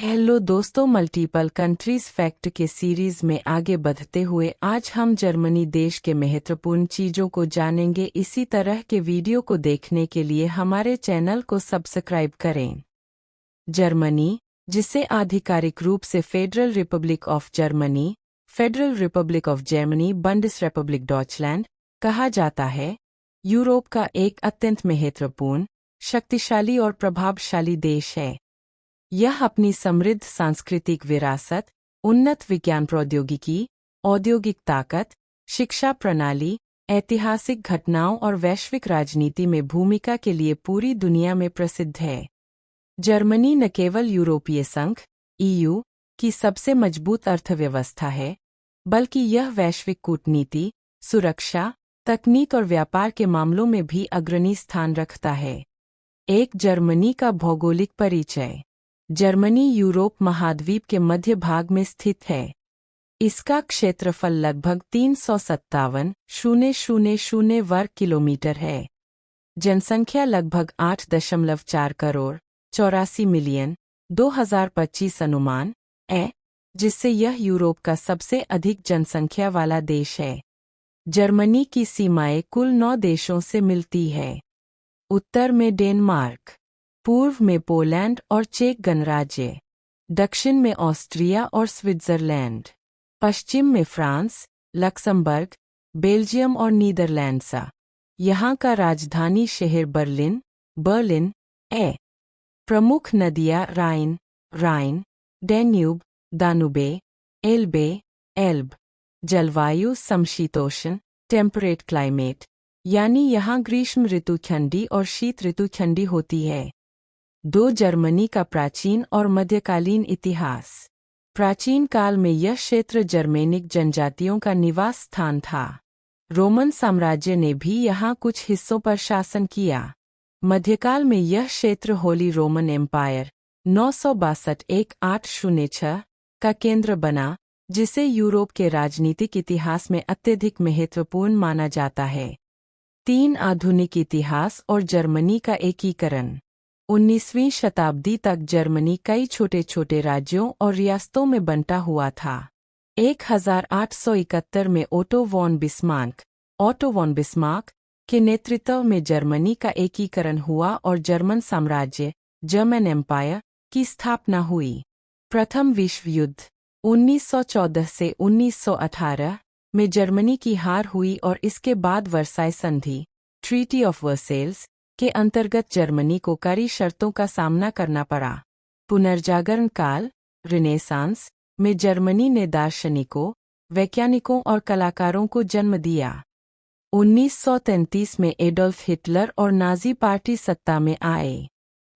Hello दोस्तों, multiple countries fact के series में आगे बढ़ते हुए आज हम जर्मनी देश के महत्वपूर्ण चीजों को जानेंगे। इसी तरह के वीडियो को देखने के लिए हमारे चैनल को सब्सक्राइब करें। जर्मनी, जिसे आधिकारिक रूप से Federal Republic of Germany, Federal Republic of Germany, बंडसरेpubliक डॉइचलैंड कहा जाता है, यूरोप का एक अत्यंत महत्वपूर्ण, शक्तिशाली और प्रभावशाली देश है। यह अपनी समृद्ध सांस्कृतिक विरासत, उन्नत विज्ञान प्रौद्योगिकी, औद्योगिक ताकत, शिक्षा प्रणाली, ऐतिहासिक घटनाओं और वैश्विक राजनीति में भूमिका के लिए पूरी दुनिया में प्रसिद्ध है। जर्मनी न केवल यूरोपीय संघ (EU) की सबसे मजबूत अर्थव्यवस्था है, बल्कि यह वैश्विक कूटनीति, सुरक्षा, तकनीक और व्यापार के मामलों में भी अग्रणी स्थान रखता है। एक जर्मनी का भौगोलिक परिचय। जर्मनी यूरोप महाद्वीप के मध्य भाग में स्थित है। इसका क्षेत्रफल लगभग 357,000 वर्ग किलोमीटर है। जनसंख्या लगभग 8.4 करोड़ 84 मिलियन 2025 अनुमान है, जिससे यह यूरोप का सबसे अधिक जनसंख्या वाला देश है। जर्मनी की सीमाएं कुल 9 देशों से मिलती है। उत्तर में डेनमार्क, पूर्व में पोलैंड और चेक गणराज्य, दक्षिण में ऑस्ट्रिया और स्विट्जरलैंड, पश्चिम में फ्रांस, लक्समबर्ग, बेल्जियम और नीदरलैंड्स। यहाँ का राजधानी शहर बर्लिन है। प्रमुख नदियाँ राइन, डैन्यूब, दानुबे, एल्ब। जलवायु समशीतोष्ण, टेम्परेट क्लाइमेट, यानी यहाँ ग्रीष्म ऋतु ठंडी और शीत ऋतु ठंडी होती है। जर्मनी का प्राचीन और मध्यकालीन इतिहास। प्राचीन काल में यह क्षेत्र जर्मेनिक जनजातियों का निवास स्थान था। रोमन साम्राज्य ने भी यहाँ कुछ हिस्सों पर शासन किया। मध्यकाल में यह क्षेत्र होली रोमन एम्पायर 962-1806 का केंद्र बना, जिसे यूरोप के राजनीतिक इतिहास में अत्यधिक महत्वपूर्ण माना जाता है। 3 आधुनिक इतिहास और जर्मनी का एकीकरण। 19वीं शताब्दी तक जर्मनी कई छोटे छोटे राज्यों और रियासतों में बंटा हुआ था। 1871 में ओटो वॉन बिस्मार्क के नेतृत्व में जर्मनी का एकीकरण हुआ और जर्मन साम्राज्य जर्मन एम्पायर की स्थापना हुई। प्रथम विश्व युद्ध 1914 से 1918 में जर्मनी की हार हुई और इसके बाद वर्साई संधि ट्रीटी ऑफ वर्सेल्स के अंतर्गत जर्मनी को कड़ी शर्तों का सामना करना पड़ा। पुनर्जागरण काल रिनेसांस में जर्मनी ने दार्शनिकों, वैज्ञानिकों और कलाकारों को जन्म दिया। 1933 में एडोल्फ हिटलर और नाजी पार्टी सत्ता में आए।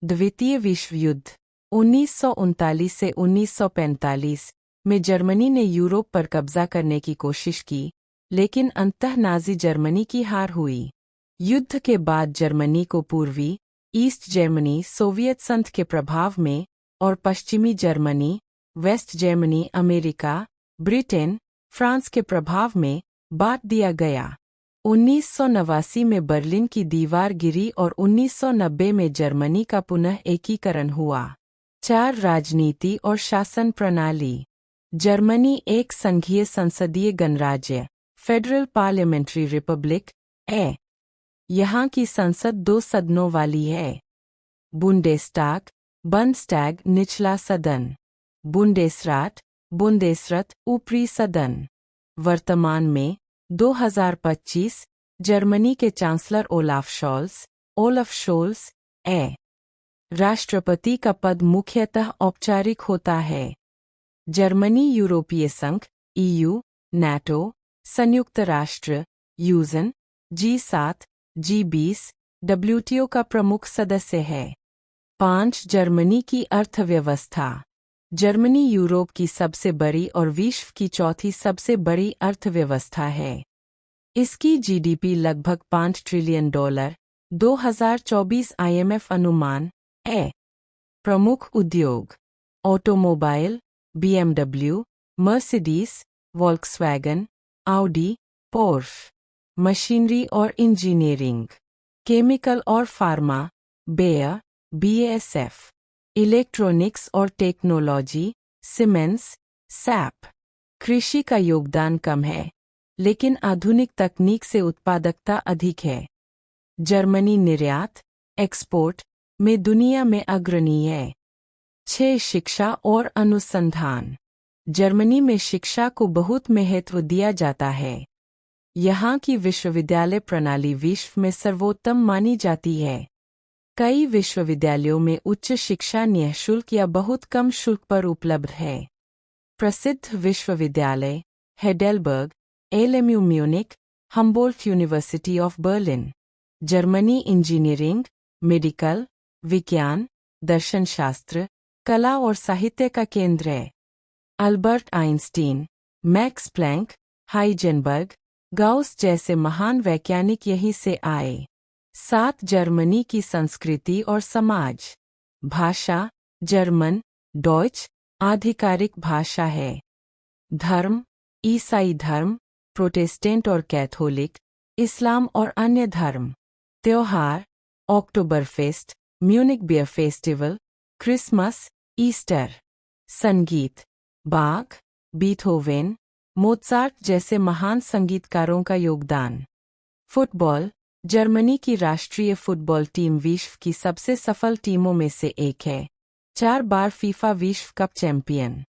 द्वितीय विश्व युद्ध 1939 से 1945 में जर्मनी ने यूरोप पर कब्जा करने की कोशिश की, लेकिन अंततः नाजी जर्मनी की हार हुई। युद्ध के बाद जर्मनी को पूर्वी ईस्ट जर्मनी सोवियत संघ के प्रभाव में और पश्चिमी Germany west Germany America, Britain, France के प्रभाव में बांट दिया गया। 1989 में बर्लिन की दीवार गिरी और 1990 में जर्मनी का पुनः एकीकरण हुआ। 4 राजनीति और शासन प्रणाली। जर्मनी एक संघीय संसदीय गणराज्य फेडरल पार्लियामेंट्री रिपब्लिक है। यहाँ की संसद 2 सदनों वाली है। बंडस्टैग निचला सदन, बुंडेसरत ऊपरी सदन। वर्तमान में 2025 जर्मनी के चांसलर ओलाफ शोल्स है। राष्ट्रपति का पद मुख्यतः औपचारिक होता है। जर्मनी यूरोपीय संघ (EU), नाटो, संयुक्त राष्ट्र (UN), G7, G20, WTO का प्रमुख सदस्य है। 5 जर्मनी की अर्थव्यवस्था। जर्मनी यूरोप की सबसे बड़ी और विश्व की चौथी सबसे बड़ी अर्थव्यवस्था है। इसकी GDP लगभग $5 ट्रिलियन 2024 IMF अनुमान है। प्रमुख उद्योग: automobile, BMW, Mercedes, Volkswagen, Audi, Porsche. Machinery और इंजीनियरिंग, केमिकल और फार्मा, बेयर, BASF। इलेक्ट्रॉनिक्स और टेक्नोलॉजी, सीमेंस, सैप। कृषि का योगदान कम है, लेकिन आधुनिक तकनीक से उत्पादकता अधिक है। जर्मनी निर्यात, एक्सपोर्ट में दुनिया में अग्रणी है। 6. शिक्षा और अनुसंधान। जर्मनी में शिक्षा को बहुत महत्व दिया जाता है। यहाँ की विश्वविद्यालय प्रणाली विश्व में सर्वोत्तम मानी जाती है। कई विश्वविद्यालयों में उच्च शिक्षा निःशुल्क या बहुत कम शुल्क पर उपलब्ध है। प्रसिद्ध विश्वविद्यालय Heidelberg, LMU Munich, Humboldt university of Berlin. Germany engineering, medical, विज्ञान, दर्शनशास्त्र, कला और साहित्य का केंद्र है। Albert Einstein, Max Planck, Heisenberg, Gauss जैसे महान वैज्ञानिक यहीं से आए। 7. जर्मनी की संस्कृति और समाज। भाषा, जर्मन, डॉयच आधिकारिक भाषा है। धर्म, ईसाई धर्म, प्रोटेस्टेंट और कैथोलिक, इस्लाम और अन्य धर्म। त्योहार, Oktoberfest, Munich beer festival, Christmas, Easter. संगीत, बाख, बीथोवेन, मोत्सार्ट जैसे महान संगीतकारों का योगदान। फुटबॉल, जर्मनी की राष्ट्रीय फुटबॉल टीम विश्व की सबसे सफल टीमों में से एक है। 4 बार फीफा विश्व कप चैंपियन।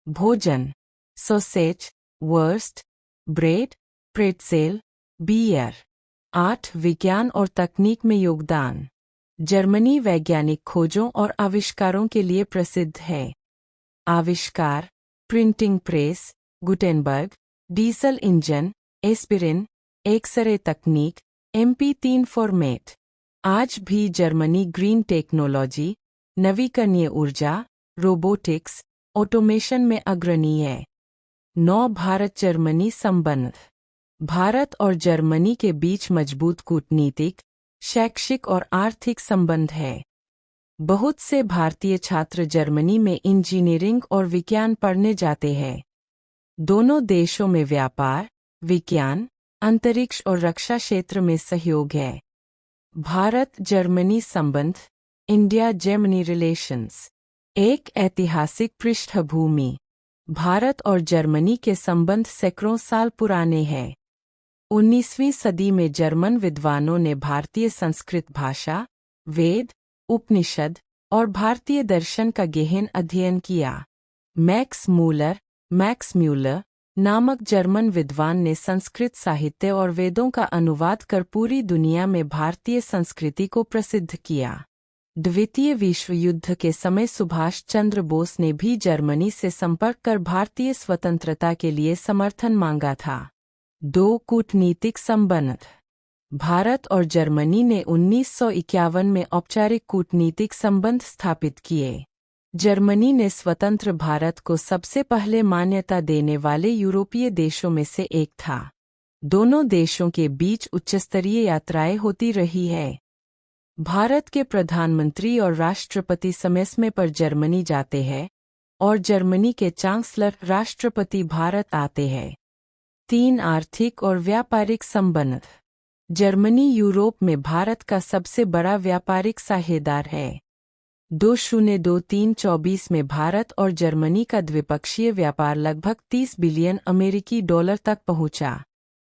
भोजन, सॉसेज, वर्स्ट, ब्रेड, प्रेट्जेल, बियर। 8. विज्ञान और तकनीक में योगदान। जर्मनी वैज्ञानिक खोजों और आविष्कारों के लिए प्रसिद्ध है। आविष्कार, printing press, Gutenberg, diesel engine, aspirin, x ray तकनीक, MP3 फॉर्मेट। आज भी जर्मनी ग्रीन टेक्नोलॉजी, नवीकरणीय ऊर्जा, रोबोटिक्स, ऑटोमेशन में अग्रणी है। 9. भारत जर्मनी संबंध। भारत और जर्मनी के बीच मजबूत कूटनीतिक, शैक्षिक और आर्थिक संबंध है। बहुत से भारतीय छात्र जर्मनी में इंजीनियरिंग और विज्ञान पढ़ने जाते हैं। दोनों देशों में व्यापार, विज्ञान, अंतरिक्ष और रक्षा क्षेत्र में सहयोग है। भारत जर्मनी संबंध, इंडिया जर्मनी रिलेशंस। एक ऐतिहासिक पृष्ठभूमि। भारत और जर्मनी के संबंध सैकड़ों साल पुराने हैं। 19वीं सदी में जर्मन विद्वानों ने भारतीय संस्कृत भाषा, वेद, उपनिषद और भारतीय दर्शन का गहन अध्ययन किया। मैक्स म्यूलर नामक जर्मन विद्वान ने संस्कृत साहित्य और वेदों का अनुवाद कर पूरी दुनिया में भारतीय संस्कृति को प्रसिद्ध किया। द्वितीय विश्व युद्ध के समय सुभाष चंद्र बोस ने भी जर्मनी से संपर्क कर भारतीय स्वतंत्रता के लिए समर्थन मांगा था। 2. कूटनीतिक संबंध। भारत और जर्मनी ने 1951 में औपचारिक कूटनीतिक संबंध स्थापित किए। जर्मनी ने स्वतंत्र भारत को सबसे पहले मान्यता देने वाले यूरोपीय देशों में से एक था। दोनों देशों के बीच उच्चस्तरीय यात्राएं होती रही है। भारत के प्रधानमंत्री और राष्ट्रपति समय समय पर जर्मनी जाते हैं और जर्मनी के चांसलर राष्ट्रपति भारत आते हैं। 3. आर्थिक और व्यापारिक संबंध। जर्मनी यूरोप में भारत का सबसे बड़ा व्यापारिक साझेदार है। 2023-24 में भारत और जर्मनी का द्विपक्षीय व्यापार लगभग 30 बिलियन अमेरिकी डॉलर तक पहुंचा।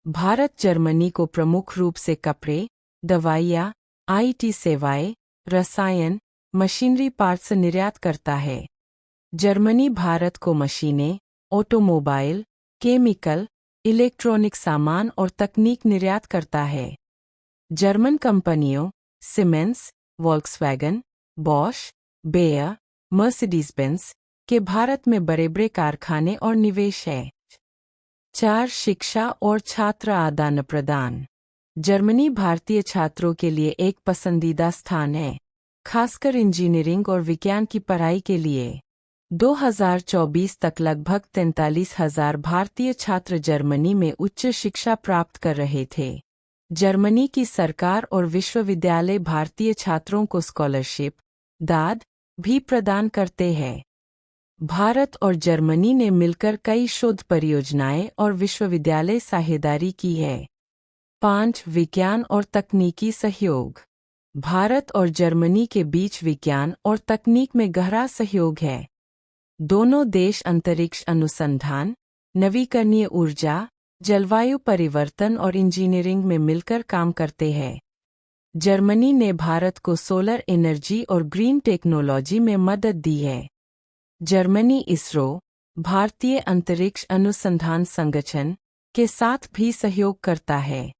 भारत जर्मनी को प्रमुख रूप से कपड़े, दवाइयाँ, IT सेवाएं, रसायन, मशीनरी पार्ट्स निर्यात करता है। जर्मनी भारत को मशीनें, ऑटोमोबाइल, केमिकल, इलेक्ट्रॉनिक सामान और तकनीक निर्यात करता है। जर्मन कंपनियों Siemens, Volkswagen, Bosch, Bayer, Mercedes Benz के भारत में बड़े-बड़े कारखाने और निवेश है। 4. शिक्षा और छात्र आदान प्रदान। जर्मनी भारतीय छात्रों के लिए एक पसंदीदा स्थान है, खासकर इंजीनियरिंग और विज्ञान की पढ़ाई के लिए। 2024 तक लगभग 43,000 भारतीय छात्र जर्मनी में उच्च शिक्षा प्राप्त कर रहे थे। जर्मनी की सरकार और विश्वविद्यालय भारतीय छात्रों को स्कॉलरशिप, दाद भी प्रदान करते हैं। भारत और जर्मनी ने मिलकर कई शोध परियोजनाएं और विश्वविद्यालय साझेदारी की है। 5. विज्ञान और तकनीकी सहयोग। भारत और जर्मनी के बीच विज्ञान और तकनीक में गहरा सहयोग है। दोनों देश अंतरिक्ष अनुसंधान, नवीकरणीय ऊर्जा, जलवायु परिवर्तन और इंजीनियरिंग में मिलकर काम करते हैं। जर्मनी ने भारत को सोलर एनर्जी और ग्रीन टेक्नोलॉजी में मदद दी है। जर्मनी इसरो, भारतीय अंतरिक्ष अनुसंधान संगठन, के साथ भी सहयोग करता है।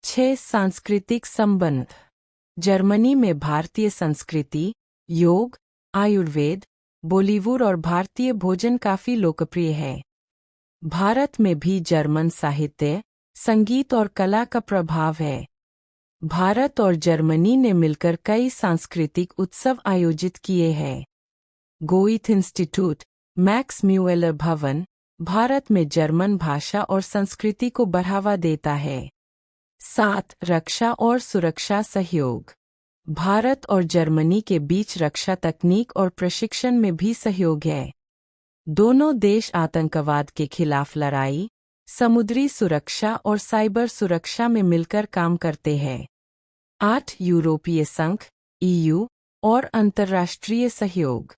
6. सांस्कृतिक संबंध। जर्मनी में भारतीय संस्कृति, योग, आयुर्वेद, बॉलीवुड और भारतीय भोजन काफी लोकप्रिय है। भारत में भी जर्मन साहित्य, संगीत और कला का प्रभाव है। भारत और जर्मनी ने मिलकर कई सांस्कृतिक उत्सव आयोजित किए हैं। गोइथ इंस्टीट्यूट, मैक्स म्यूएलर भवन, भारत में जर्मन भाषा और संस्कृति को बढ़ावा देता है। 7. रक्षा और सुरक्षा सहयोग। भारत और जर्मनी के बीच रक्षा तकनीक और प्रशिक्षण में भी सहयोग है। दोनों देश आतंकवाद के खिलाफ लड़ाई, समुद्री सुरक्षा और साइबर सुरक्षा में मिलकर काम करते हैं। 8. यूरोपीय संघ, EU और अंतर्राष्ट्रीय सहयोग।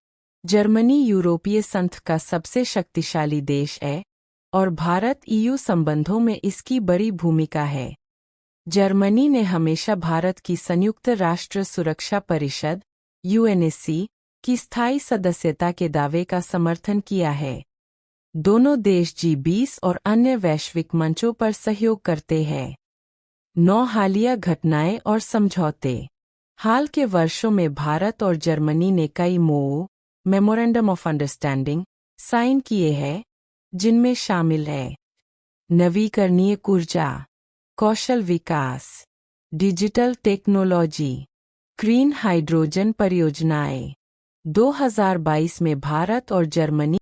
जर्मनी यूरोपीय संघ का सबसे शक्तिशाली देश है और भारत EU संबंधों में इसकी बड़ी भूमिका है। जर्मनी ने हमेशा भारत की संयुक्त राष्ट्र सुरक्षा परिषद UNSC की स्थायी सदस्यता के दावे का समर्थन किया है। दोनों देश G20 और अन्य वैश्विक मंचों पर सहयोग करते हैं। 9. हालिया घटनाएं और समझौते। हाल के वर्षों में भारत और जर्मनी ने कई मेमोरेंडम ऑफ अंडरस्टैंडिंग साइन किए हैं, जिनमें शामिल है नवीकरणीय ऊर्जा, कौशल विकास, डिजिटल टेक्नोलॉजी, ग्रीन हाइड्रोजन परियोजनाएं। 2022 में भारत और जर्मनी